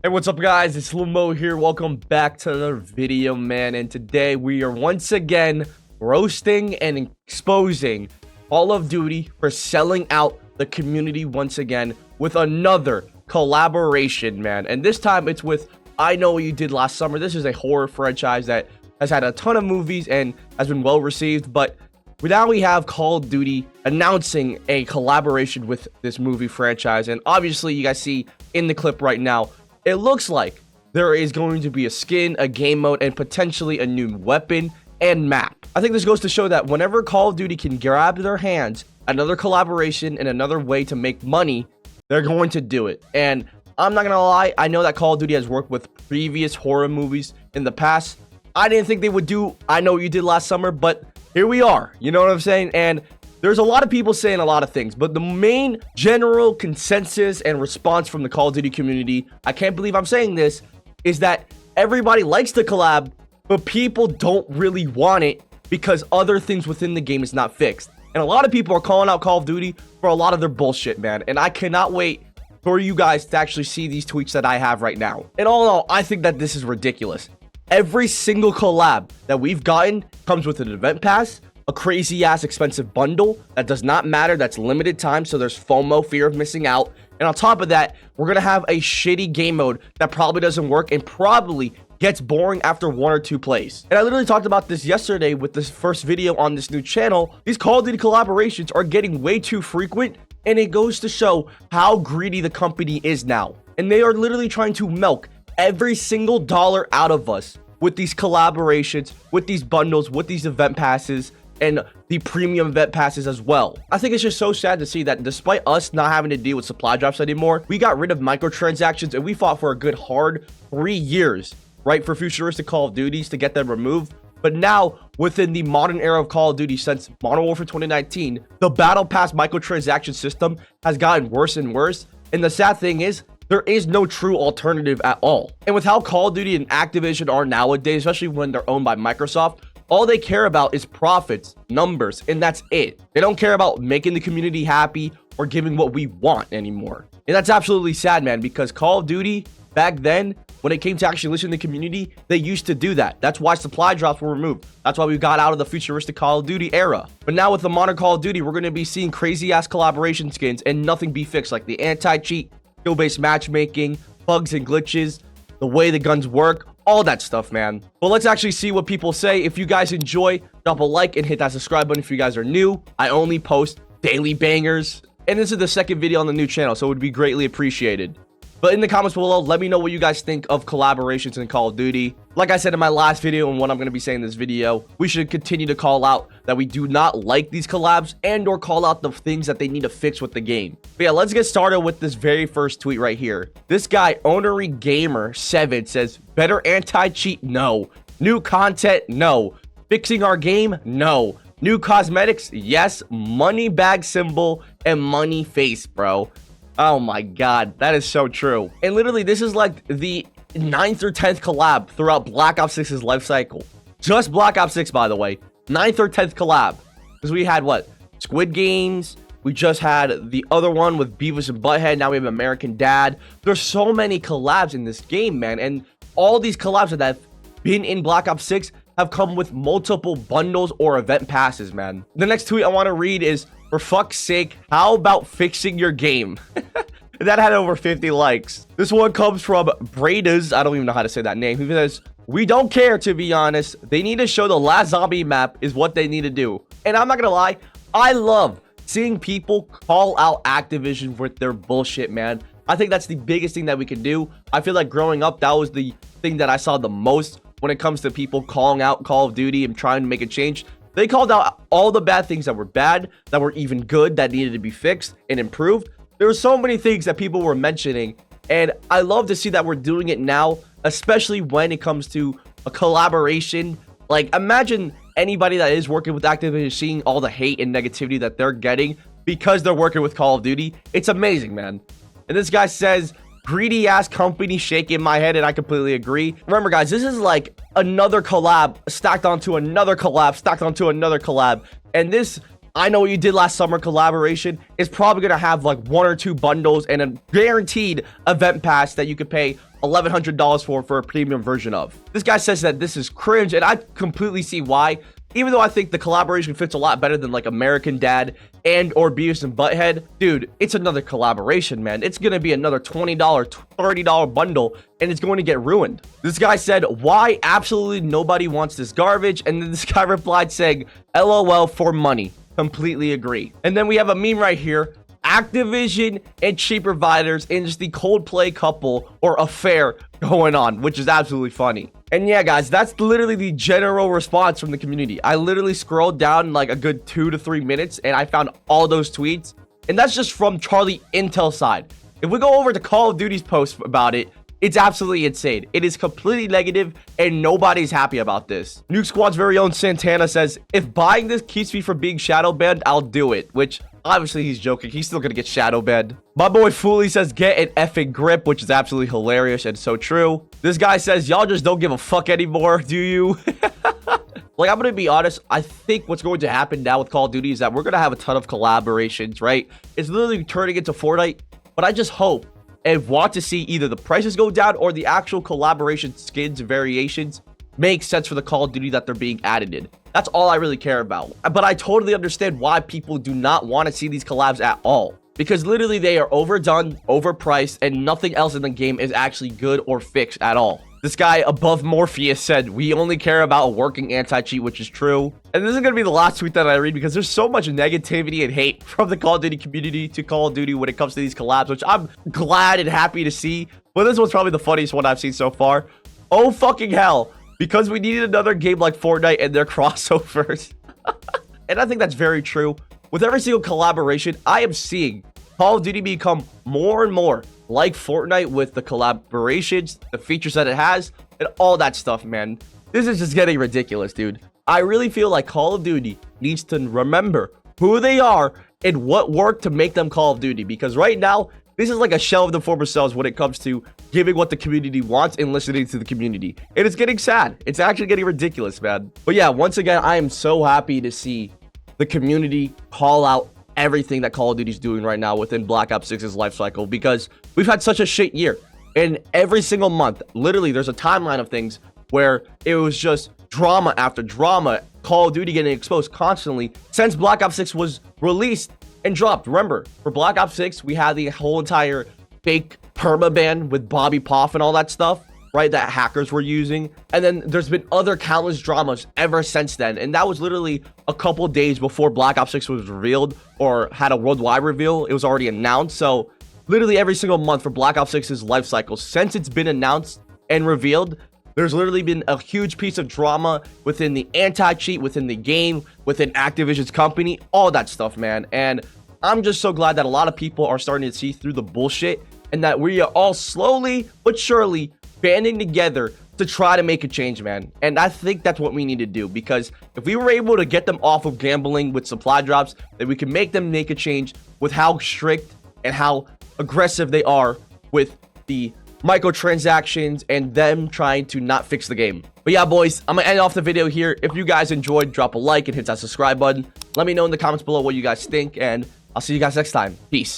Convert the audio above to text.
Hey, what's up, guys? It's Lumo here. Welcome back to another video, man. And today we are once again roasting and exposing Call of Duty for selling out the community once again with another collaboration, man. And this time it's with I Know What You Did Last Summer. This is a horror franchise that has had a ton of movies and has been well received, but now we have Call of Duty announcing a collaboration with this movie franchise. And obviously, you guys see in the clip right now, it looks like there is going to be a skin, a game mode, and potentially a new weapon and map. I think this goes to show that whenever Call of Duty can grab their hands another collaboration and another way to make money, they're going to do it. And I'm not gonna lie, I know that Call of Duty has worked with previous horror movies in the past. I didn't think they would do I Know What You Did Last Summer, but here we are. You know what I'm saying? And there's a lot of people saying a lot of things, but the main general consensus and response from the Call of Duty community, I can't believe I'm saying this, is that everybody likes the collab, but people don't really want it because other things within the game is not fixed. And a lot of people are calling out Call of Duty for a lot of their bullshit, man. And I cannot wait for you guys to actually see these tweets that I have right now. And all in all, I think that this is ridiculous. Every single collab that we've gotten comes with an event pass, a crazy ass expensive bundle that does not matter, that's limited time, so there's FOMO, fear of missing out. And on top of that, we're gonna have a shitty game mode that probably doesn't work and probably gets boring after one or two plays. And I literally talked about this yesterday with this first video on this new channel. These Call of Duty collaborations are getting way too frequent, and it goes to show how greedy the company is now. And they are literally trying to milk every single dollar out of us with these collaborations, with these bundles, with these event passes, and the premium event passes as well. I think it's just so sad to see that despite us not having to deal with supply drops anymore, we got rid of microtransactions and we fought for a good hard 3 years, right, for futuristic Call of Duties to get them removed. But now, within the modern era of Call of Duty since Modern Warfare 2019, the Battle Pass microtransaction system has gotten worse and worse. And the sad thing is, there is no true alternative at all. And with how Call of Duty and Activision are nowadays, especially when they're owned by Microsoft, all they care about is profits, numbers, and that's it. They don't care about making the community happy or giving what we want anymore. And that's absolutely sad, man, because Call of Duty back then, when it came to actually listening to the community, they used to do that. That's why supply drops were removed. That's why we got out of the futuristic Call of Duty era. But now with the modern Call of Duty, we're going to be seeing crazy ass collaboration skins and nothing be fixed, like the anti-cheat, skill-based matchmaking, bugs and glitches, the way the guns work, all that stuff, man. But let's actually see what people say. If you guys enjoy, drop a like and hit that subscribe button if you guys are new. I only post daily bangers, and this is the second video on the new channel, so it would be greatly appreciated. But in the comments below, let me know what you guys think of collaborations in Call of Duty. Like I said in my last video and what I'm going to be saying in this video, we should continue to call out that we do not like these collabs and or call out the things that they need to fix with the game. But yeah, let's get started with this very first tweet right here. This guy, Onery Gamer 7, says, better anti-cheat? No. New content? No. Fixing our game? No. New cosmetics? Yes. Money bag symbol and money face, bro. Oh my god, that is so true. And literally, this is like the 9th or 10th collab throughout Black Ops 6's life cycle. Just Black Ops 6, by the way. 9th or 10th collab. Because we had, what? Squid Games. We just had the other one with Beavis and Butthead. Now we have American Dad. There's so many collabs in this game, man. And all these collabs that have been in Black Ops 6 have come with multiple bundles or event passes, man. The next tweet I want to read is, for fuck's sake, how about fixing your game? That had over 50 likes. This one comes from Bradas. I don't even know how to say that name. He says, we don't care, to be honest. They need to show the last zombie map is what they need to do. And I'm not gonna lie, I love seeing people call out Activision with their bullshit, man. I think that's the biggest thing that we can do. I feel like growing up, that was the thing that I saw the most when it comes to people calling out Call of Duty and trying to make a change. They called out all the bad things that were bad, that were even good, that needed to be fixed and improved. There were so many things that people were mentioning, and I love to see that we're doing it now, especially when it comes to a collaboration. Like, imagine anybody that is working with Activision seeing all the hate and negativity that they're getting because they're working with Call of Duty. It's amazing, man. And this guy says, greedy ass company, shaking my head, and I completely agree. Remember, guys, this is like another collab stacked onto another collab stacked onto another collab, and this I Know What You Did Last Summer collaboration is probably gonna have like 1 or 2 bundles and a guaranteed event pass that you could pay $1,100 for a premium version of. This guy says that this is cringe, and I completely see why. Even though I think the collaboration fits a lot better than like American Dad and or Beavis and Butthead, dude, it's another collaboration, man. It's gonna be another $20, $30 bundle, and it's going to get ruined. This guy said, why absolutely nobody wants this garbage? And then this guy replied saying, LOL for money. Completely agree. And then we have a meme right here. Activision and cheap providers and just the Coldplay couple or affair going on, which is absolutely funny. And yeah, guys, that's literally the general response from the community. I literally scrolled down like a good 2 to 3 minutes and I found all those tweets. And that's just from Charlie Intel's side. If we go over to Call of Duty's post about it, it's absolutely insane. It is completely negative and nobody's happy about this. Nuke Squad's very own Santana says, if buying this keeps me from being shadow banned, I'll do it. Which obviously he's joking. He's still gonna get shadow banned. My boy Fooly says, get an effing grip, which is absolutely hilarious and so true. This guy says, y'all just don't give a fuck anymore, do you? Like, I'm gonna be honest, I think what's going to happen now with Call of Duty is that we're gonna have a ton of collaborations, right? It's literally turning into Fortnite, but I just hope and want to see either the prices go down or the actual collaboration skins and variations make sense for the Call of Duty that they're being added in. That's all I really care about. But I totally understand why people do not want to see these collabs at all. Because literally they are overdone, overpriced, and nothing else in the game is actually good or fixed at all. This guy above Morpheus said, we only care about a working anti-cheat, which is true. And this is going to be the last tweet that I read because there's so much negativity and hate from the Call of Duty community to Call of Duty when it comes to these collabs, which I'm glad and happy to see. But this one's probably the funniest one I've seen so far. Oh, fucking hell. Because we needed another game like Fortnite and their crossovers. And I think that's very true. With every single collaboration, I am seeing Call of Duty become more and more like Fortnite with the collaborations, the features that it has, and all that stuff, man. This is just getting ridiculous, dude. I really feel like Call of Duty needs to remember who they are and what worked to make them Call of Duty. Because right now, this is like a shell of the former selves when it comes to giving what the community wants and listening to the community. And it's getting sad. It's actually getting ridiculous, man. But yeah, once again, I am so happy to see the community call out everything that Call of Duty is doing right now within Black Ops 6's life cycle, because we've had such a shit year. And every single month, literally, there's a timeline of things where it was just drama after drama, Call of Duty getting exposed constantly since Black Ops 6 was released and dropped. Remember, for Black Ops 6, we had the whole entire fake permaban with Bobby Poff and all that stuff, right, that hackers were using. And then there's been other countless dramas ever since then. And that was literally a couple days before Black Ops 6 was revealed or had a worldwide reveal. It was already announced. So literally every single month for Black Ops 6's life cycle, since it's been announced and revealed, there's literally been a huge piece of drama within the anti-cheat, within the game, within Activision's company, all that stuff, man. And I'm just so glad that a lot of people are starting to see through the bullshit and that we are all slowly but surely banding together to try to make a change, man. And I think that's what we need to do, because if we were able to get them off of gambling with supply drops, then we can make them make a change with how strict and how aggressive they are with the microtransactions and them trying to not fix the game. But yeah, boys, I'm gonna end off the video here. If you guys enjoyed, drop a like and hit that subscribe button. Let me know in the comments below what you guys think, and I'll see you guys next time. Peace.